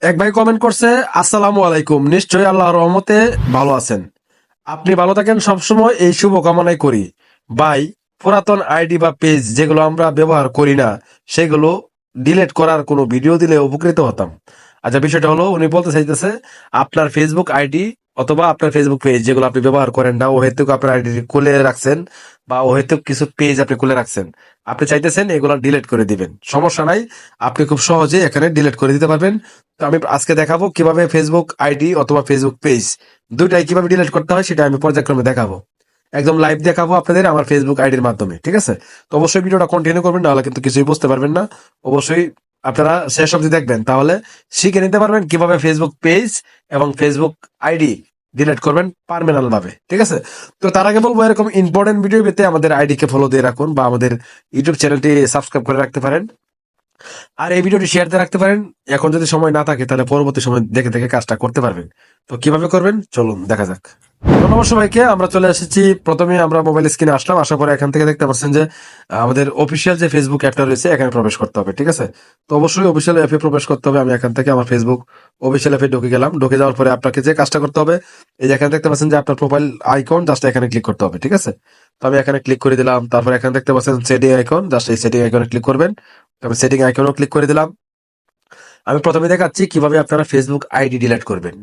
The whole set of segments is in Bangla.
এক ভাই কমেন্ট করছে, আসসালামু আলাইকুম, নিশ্চয়ই আল্লাহর রহমতে ভালো আছেন। আপনি ভালো থাকেন সবসময়, এই শুভ কামনাই করি। ভাই, পুরাতন আইডি বা পেজ যেগুলো আমরা ব্যবহার করি না, সেগুলো ডিলিট করার কোনো ভিডিও দিলে উপকৃত হতাম। আচ্ছা, বিষয়টা হলো উনি বলতে চাইতেছে আপনার ফেসবুক আইডি অথবা আপনার ফেসবুক পেজ যেগুলো আপনি ব্যবহার করেন না, ও হয়তো আপনার আইডি খুলে রাখছেন, বা ও হয়তো কিছু পেজ আপনি খুলে রাখছেন, আপনি চাইতেছেন এগুলো ডিলিট করে দিবেন। সমস্যা নাই, আপনি খুব সহজে এখানে ডিলিট করে দিতে পারবেন। তো আমি আজকে দেখাবো কিভাবে ফেসবুক আইডি অথবা ফেসবুক পেজ দুইটাই কিভাবে ডিলিট করতে হয়, সেটা আমি পর্যায়ক্রমে দেখাবো। একদম লাইভ দেখাবো আপনাদের আমার ফেসবুক আইডির মাধ্যমে, ঠিক আছে? তো অবশ্যই ভিডিওটা কন্টিনিউ করবেন, নাহলে কিন্তু কিছুই বুঝতে পারবেন না। অবশ্যই আপনারা শেষ অবধি দেখবেন, তাহলে শিখে নিতে পারবেন কিভাবে ফেসবুক পেজ এবং ফেসবুক আইডি ডিলিট করবেন পার্মানেন্ট ভাবে, ঠিক আছে? তো তার আগে বলবো, এরকম ইম্পর্টেন্ট ভিডিও পেতে আমাদের আইডি কে ফলো দিয়ে রাখুন, বা আমাদের ইউটিউব চ্যানেলটি সাবস্ক্রাইব করে রাখতে পারেন। আর এই ভিডিওটি শেয়ার দিয়ে রাখতে পারেন। এখন যদি সময় না থাকে, তাহলে পরবর্তী সময় দেখে দেখে কাজটা করতে পারবেন। তো কিভাবে করবেন চলুন দেখা যাক। তো নমস্কার সবাইকে, আমরা চলে এসেছি। প্রথমে আমরা মোবাইল স্ক্রিনে আসলাম, আসার পরে এখান থেকে দেখতে পাচ্ছেন যে আমাদের অফিসিয়াল যে ফেসবুক অ্যাপটা রয়েছে, এখানে প্রবেশ করতে হবে, ঠিক আছে? তো অবশ্যই অফিসিয়াল অ্যাপে প্রবেশ করতে হবে। আমি এখান থেকে আমার ফেসবুক অফিসিয়াল অ্যাপে ঢুকে গেলাম। ঢুকে যাওয়ার পরে আপনাকে যে কাজটা করতে হবে, এই যে এখানে দেখতে পাচ্ছেন যে আপনার প্রোফাইল আইকন, জাস্ট এখানে ক্লিক করতে হবে, ঠিক আছে? তো আমি এখানে ক্লিক করে দিলাম। তারপর এখানে দেখতে পাচ্ছেন সেটিং আইকন, জাস্ট এই সেটিং আইকনে ক্লিক করবেন। আমি সেটিং আইকনও ক্লিক করে দিলাম। আমি প্রথমে দেখাচ্ছি কিভাবে আপনারা ফেসবুক আইডি ডিলিট করবেন।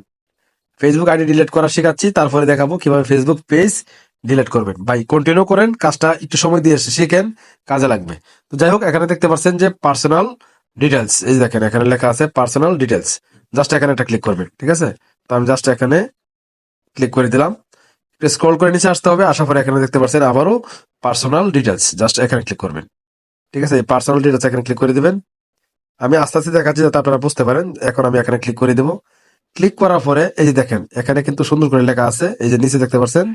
ফেসবুক আইডি ডিলিট করা শেখাচ্ছি, তারপরে দেখাবো কিভাবে ফেসবুক পেজ ডিলিট করবেন। ভাই কন্টিনিউ করেন, কাজটা একটু সময় দিয়ে শিখেন, কাজে লাগবে। তো যাই হোক, এখানে দেখতে পাচ্ছেন যে পার্সোনাল ডিটেলস, এই যে দেখেন এখানে লেখা আছে পার্সোনাল ডিটেলস। জাস্ট এখানে একটা ক্লিক করবেন, ঠিক আছে? তো আমি জাস্ট এখানে ক্লিক করে দিলাম। স্ক্রল করে নিচে আসতে হবে, আসার পরে এখানে দেখতে পাচ্ছেন আবারও পার্সোনাল ডিটেলস, জাস্ট এখানে ক্লিক করবেন, ঠিক আছে? এই পার্সোনাল ডিটেলস এখানে ক্লিক করে দিবেন। আমি আস্তে আস্তে দেখাচ্ছি যাতে আপনারা বুঝতে পারেন। এখন আমি এখানে ক্লিক করে দেবো। ক্লিক করার পরে এই যে দেখেন এখানে কিন্তু সুন্দর করে লেখা আছে, এই যে নিচে দেখতে পাচ্ছেন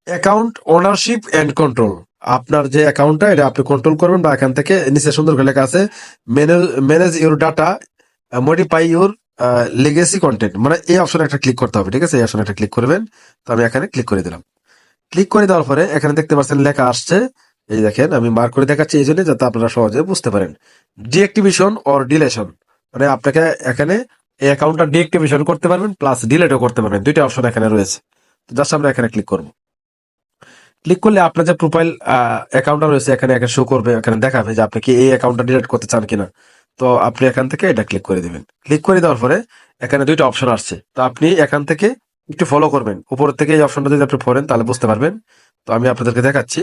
অ্যাকাউন্ট ওনারশিপ এন্ড কন্ট্রোল। আপনার যে অ্যাকাউন্টটা, এটা আপনি কন্ট্রোল করবেন, বা এখান থেকে নিচে সুন্দর করে লেখা আছে manage your data, modify your legacy content, মানে এই অপশনে একটা ক্লিক করতে হবে, ঠিক আছে? এই অপশনে একটা ক্লিক করবেন। তো আমি এখানে ক্লিক করে দিলাম। ক্লিক করে দেওয়ার পরে এখানে দেখতে পাচ্ছেন লেখা আসছে, এই দেখেন আমি মার্ক করে দেখাচ্ছি এই জন্য যাতে আপনারা সহজে বুঝতে পারেন। ডিঅ্যাক্টিভেশন অর ডিলেশন, মানে আপনাকে এখানে এই অ্যাকাউন্টটা ডিঅ্যাক্টিভেশন করতে পারবেন, প্লাস ডিলেটও করতে পারবেন। দুইটা অপশন এখানে রয়েছে। তো জাস্ট আমরা এখানে ক্লিক করব। ক্লিক করলে আপনার যে প্রোফাইল অ্যাকাউন্টটা রয়েছে এখানে এখানে শো করবে, এখানে দেখাবে যে আপনি কি এই অ্যাকাউন্টটা ডিলিট করতে চান কিনা। তো আপনি এখান থেকে এটা ক্লিক করে দিবেন। ক্লিক করে দেওয়ার পরে এখানে দুইটা অপশন আসছে, তো আপনি এখান থেকে একটু ফলো করবেন। উপর থেকে এই অপশনটা যদি আপনি পড়েন তাহলে বুঝতে পারবেন। তো আমি আপনাদেরকে দেখাচ্ছি।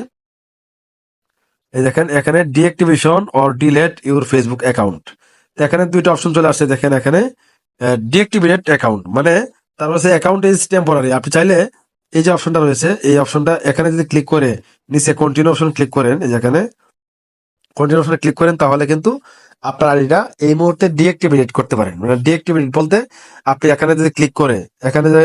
এই দেখেন এখানে deactivation or delete your Facebook account. তো এখানে দুইটা অপশন চলে আসছে, দেখেন এখানে ডিঅ্যাক্টিভেট অ্যাকাউন্ট, মানে তার মানে অ্যাকাউন্ট ইজ টেম্পোরারি। আপনি চাইলে এই যে অপশনটা রয়েছে, এই অপশনটা এখানে যদি ক্লিক করে নিচে কন্টিনিউ অপশন ক্লিক করেন, এই যেখানে কন্টিনিউ অপশনে ক্লিক করেন, তাহলে কিন্তু আপনার আইডিটা এই মুহূর্তে ডিঅ্যাক্টিভেট করতে পারেন। মানে ডিঅ্যাক্টিভেট বলতে আপনি এখানে যদি ক্লিক করে এখানে যে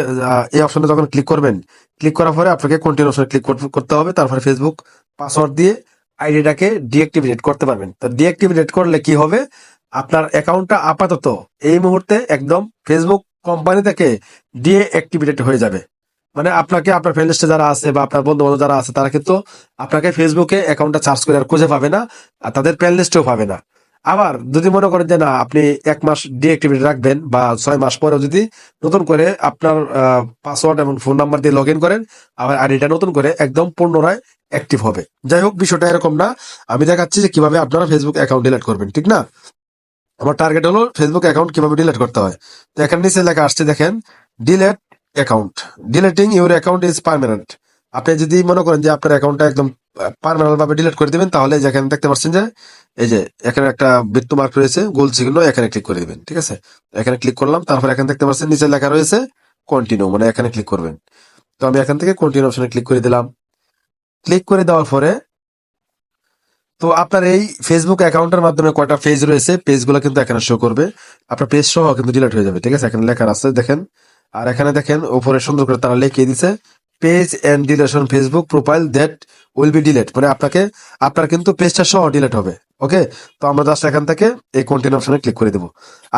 এই অপশনে যখন ক্লিক করবেন, ক্লিক করার পরে আপনাকে কন্টিনিউ অপশনে ক্লিক করতে হবে। তারপরে ফেসবুক পাসওয়ার্ড দিয়ে আইডিটাকে ডিঅ্যাক্টিভেট করতে পারবেন। তো ডিঅ্যাক্টিভেট করলে কি হবে, আপনার অ্যাকাউন্টটা আপাতত এই মুহূর্তে একদম ফেসবুক কোম্পানি থেকে ডিঅ্যাক্টিভেট হয়ে যাবে। মানে আপনাকে আপনার ফ্রেন্ড লিস্টে যারা আছে বা আপনার বন্ধু বান্ধব যারা আছে, তারা কিন্তু আপনাকে ফেসবুকে অ্যাকাউন্টটা সার্চ করে আর খুঁজে পাবে না, আর তাদের ফ্রেন্ড লিস্টেও পাবে না। আবার যদি মনে করেন যে না, আপনি 1 মাস ডিঅ্যাক্টিভেট রাখবেন, বা 6 মাস পরেও যদি নতুন করে আপনার পাসওয়ার্ড এবং ফোন নাম্বার দিয়ে লগ ইন করেন, আবার আইডিটা নতুন করে একদম পুনরায় অ্যাক্টিভ হবে। যাই হোক, বিষয়টা এরকম না। আমি দেখাচ্ছি যে কিভাবে আপনারা ফেসবুক অ্যাকাউন্ট ডিলিট করবেন, ঠিক না? আমার টার্গেট হলো ফেসবুক অ্যাকাউন্ট কিভাবে ডিলিট করতে হয়। তো এখানে নিচে লেখা আসছে দেখেন, delete account, deleting your account is permanent. আপনি যদি মনে করেন যে আপনার অ্যাকাউন্টটা একদম পার্মানেন্ট ভাবে ডিলিট করে দিবেন, তাহলে যেখানে দেখতে পাচ্ছেন যে এই যে এখানে একটা বৃত্ত মার্ক রয়েছে গোল চিহ্ন, এখানে ক্লিক করে দিবেন, ঠিক আছে? এখানে ক্লিক করলাম। তারপর এখানে দেখতে পাচ্ছেন নিচে লেখা রয়েছে কন্টিনিউ, মানে এখানে ক্লিক করবেন। তো আমি এখান থেকে কন্টিনিউ অপশনে ক্লিক করে দিলাম। ক্লিক করে দেওয়ার পরে তো আপনার এই ফেসবুক অ্যাকাউন্টের মাধ্যমে কয়টা পেজ রয়েছে, পেজগুলো কিন্তু এখানে শো করবে। আপনার পেজ সহ কিন্তু ডিলিট হয়ে যাবে, ঠিক আছে? এখানে লেখা আছে দেখেন। আর এখানে দেখেন উপরে সুন্দর করে তারা লিখিয়ে দিছে, page and deletion Facebook profile that will be delete, মানে আপনাকে আপনার কিন্তু পেজটা সহ ডিলিট হবে। ওকে, তো আমরা জাস্ট এখান থেকে এই কন্টিনিউ অপশনে ক্লিক করে দেবো।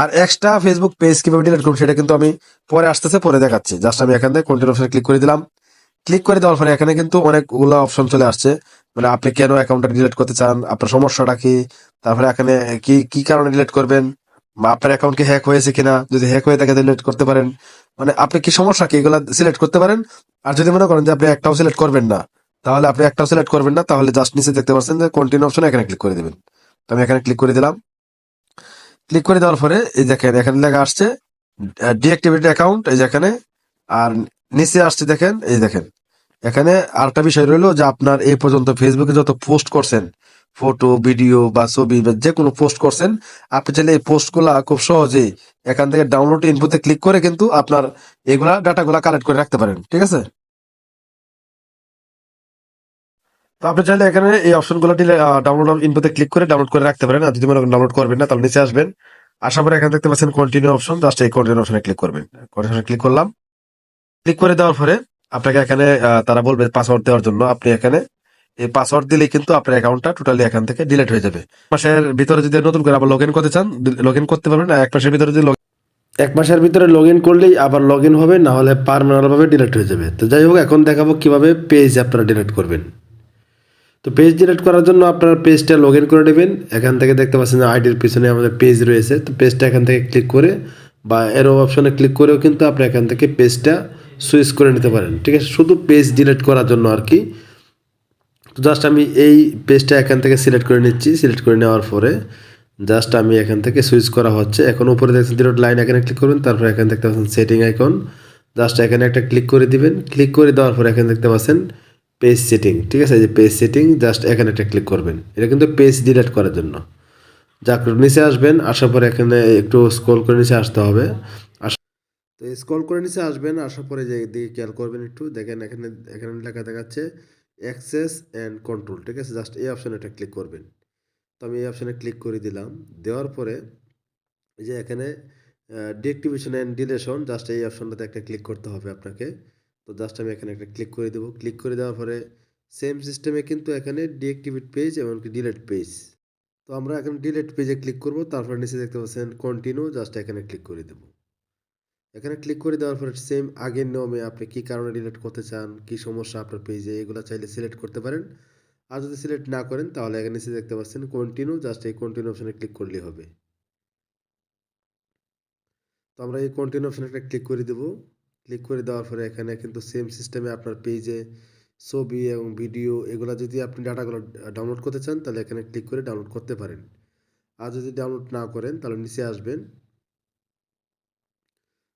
আর এক্সট্রা ফেসবুক পেজ কিভাবে ডিলিট করবো সেটা কিন্তু আমি পরে আসতেছে, পরে দেখাচ্ছি। জাস্ট আমি এখান থেকে কন্টিনিউ অপশনে ক্লিক করে দিলাম। ক্লিক করে দেওয়ার পরে এখানে কিন্তু অনেকগুলো অপশন চলে আসছে, মানে আপনি কেন অ্যাকাউন্টটা ডিলিট করতে চান, আপনার সমস্যাটা কি, তারপরে এখানে কি কি কারণে ডিলিট করবেন, বা আপনার অ্যাকাউন্ট কি হ্যাক হয়েছে কিনা, যদি হ্যাক হয়ে থাকে ডিলিট করতে পারেন। মানে আপনি কি সমস্যা কি এগুলা সিলেক্ট করতে পারেন। আর যদি মনে করেন যে আপনি একটাও সিলেক্ট করবেন না, তাহলে আপনি একটাও সিলেক্ট করবেন না, তাহলে জাস্ট নিচে দেখতে পাচ্ছেন যে কন্টিনিউ অপশন, এখানে ক্লিক করে দিবেন। তো আমি এখানে ক্লিক করে দিলাম। ক্লিক করে দেওয়ার পরে এই দেখেন এখানে লেখা আসছে ডিঅ্যাক্টিভেট অ্যাকাউন্ট, এই যেখানে। আর নিচে আসছে দেখেন, এই দেখেন এখানে আরেকটা বিষয় রইলো যে আপনার এই পর্যন্ত ফেসবুকে যত পোস্ট করছেন, ফটো, ভিডিও বা ছবি বা যে কোনো পোস্ট করছেন, আপনি চাইলে এই পোস্ট গুলা খুব সহজেই এখান থেকে ডাউনলোড ইনপুটে ক্লিক করে কিন্তু আপনার এগুলা ডাটাগুলা কালেক্ট করে রাখতে পারেন, ঠিক আছে। তো আপনি চাইলে এখানে এই অপশনগুলো ডাউনলোড ইনপুটে ক্লিক করে ডাউনলোড করে রাখতে পারেন। আর যদি মনে করেন ডাউনলোড করবেন না, তাহলে নিচে আসবেন, আসার পরে এখানে দেখতে পাচ্ছেন কন্টিনিউ অপশন, জাস্ট এই কন্টিনিউ অপশনে ক্লিক করবেন। কন্টিনিউ ক্লিক করলাম। ক্লিক করে দেওয়ার পরে আপনাকে এখানে তারা বলবে পাসওয়ার্ড দেওয়ার জন্য। আপনি এখানে এই পাসওয়ার্ড দিলেই কিন্তু আপনার অ্যাকাউন্টটা টোটালি এখান থেকে ডিলিট হয়ে যাবে। মাসের ভিতরে যদি নতুন করে আবার লগ ইন করতে চান, লগ ইন করতে পারবেন। আর এক মাসের ভিতরে যদি এক মাসের ভিতরে লগ ইন করলেই আবার লগ ইন হবে, না হলে পারমানেন্ট ভাবে ডিলিট হয়ে যাবে। তো যাই হোক, এখন দেখাবো কিভাবে পেজ আপনারা ডিলিট করবেন। তো পেজ ডিলিট করার জন্য আপনার পেজটা লগ ইন করে নেবেন। এখান থেকে দেখতে পাচ্ছেন যে আইডির পিছনে আমাদের পেজ রয়েছে। তো পেজটা এখান থেকে ক্লিক করে বা এরো অপশনে ক্লিক করেও কিন্তু আপনি এখান থেকে পেজটা সুইচ করে নিতে পারেন, ঠিক আছে, শুধু পেজ ডিলিট করার জন্য আর কি। তো জাস্ট আমি এই পেজটা এখান থেকে সিলেক্ট করে নিচ্ছি। সিলেক্ট করে নেওয়ার পরে জাস্ট আমি এখান থেকে সুইচ করা হচ্ছে। এখন উপরে দেখছেন 0 লাইন, এখানে ক্লিক করবেন। তারপরে এখানে দেখতে পাচ্ছেন সেটিং আইকন, জাস্ট এখানে একটা ক্লিক করে দিবেন। ক্লিক করে দেওয়ার পরে এখানে দেখতে পাচ্ছেন পেজ সেটিং, ঠিক আছে, এই যে পেজ সেটিং, জাস্ট এখানে একটা ক্লিক করবেন। এটা কিন্তু পেজ ডিলিট করার জন্য। যাক, নিচে আসবেন, আসার পরে এখানে একটু স্ক্রল করে নিচে আসতে হবে। তো স্ক্রল করে নিচে আসবেন, আসার পরে যে দিকে খেয়াল করবেন একটু, দেখেন এখানে এখানে লেখা দেখাচ্ছে অ্যাক্সেস অ্যান্ড কন্ট্রোল, ঠিক আছে, জাস্ট এই অপশনে একটা ক্লিক করবেন। তো আমি এই অপশনে ক্লিক করে দিলাম। দেওয়ার পরে এই যে এখানে ডিঅ্যাক্টিভেশন অ্যান্ড ডিলেশন, জাস্ট এই অপশনটাতে একটা ক্লিক করতে হবে আপনাকে। তো জাস্ট আমি এখানে একটা ক্লিক করে দেবো। ক্লিক করে দেওয়ার পরে সেম সিস্টেমে কিন্তু এখানে ডিঅ্যাক্টিভেট পেজ এমনকি ডিলেট পেজ। তো আমরা এখন ডিলেট পেজে ক্লিক করব। তারপর নিচে দেখতে পাচ্ছেন কন্টিনিউ, জাস্ট এখানে ক্লিক করে দেবো। এখানে ক্লিক করে দেওয়ার পরে সেম আগের নিয়মে আপনি কি কারণে ডিলিট করতে চান, কি সমস্যা আপনার পেজে, এগুলো চাইলে সিলেক্ট করতে পারেন। আর যদি সিলেক্ট না করেন তাহলে এখানে নিচে দেখতে পাচ্ছেন কন্টিনিউ, জাস্ট এই কন্টিনিউ অপশনে ক্লিক করলেই হবে। তো আমরা এই কন্টিনিউ অপশনে একটা ক্লিক করে দেব। ক্লিক করে দেওয়ার পরে এখানে কিন্তু সেম সিস্টেমে আপনার পেজে ছবি এবং ভিডিও এগুলো যদি আপনি ডাটাগুলো ডাউনলোড করতে চান, তাহলে এখানে ক্লিক করে ডাউনলোড করতে পারেন। আর যদি ডাউনলোড না করেন তাহলে নিচে আসবেন,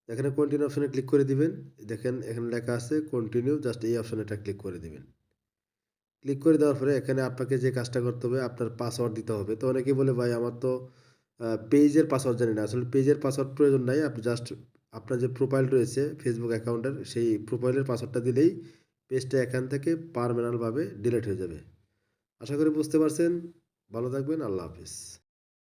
এখানে কন্টিনিউ অপশনে ক্লিক করে দিবেন। দেখেন এখানে লেখা আছে কন্টিনিউ, জাস্ট এই অপশনে একটা ক্লিক করে দিবেন। ক্লিক করে দেওয়ার পরে এখানে আপনাকে যে কাজটা করতে হবে, আপনার পাসওয়ার্ড দিতে হবে। তো অনেকেই বলে ভাই আমার তো পেজের পাসওয়ার্ড জানি না। আসলে পেজের পাসওয়ার্ড প্রয়োজন নাই। আপনি জাস্ট আপনার যে প্রোফাইল রয়েছে ফেসবুক অ্যাকাউন্টের, সেই প্রোফাইলের পাসওয়ার্ডটা দিলেই পেজটা এখান থেকে পার্মানেন্টভাবে ডিলিট হয়ে যাবে। আশা করি বুঝতে পারছেন। ভালো থাকবেন। আল্লাহ হাফেজ।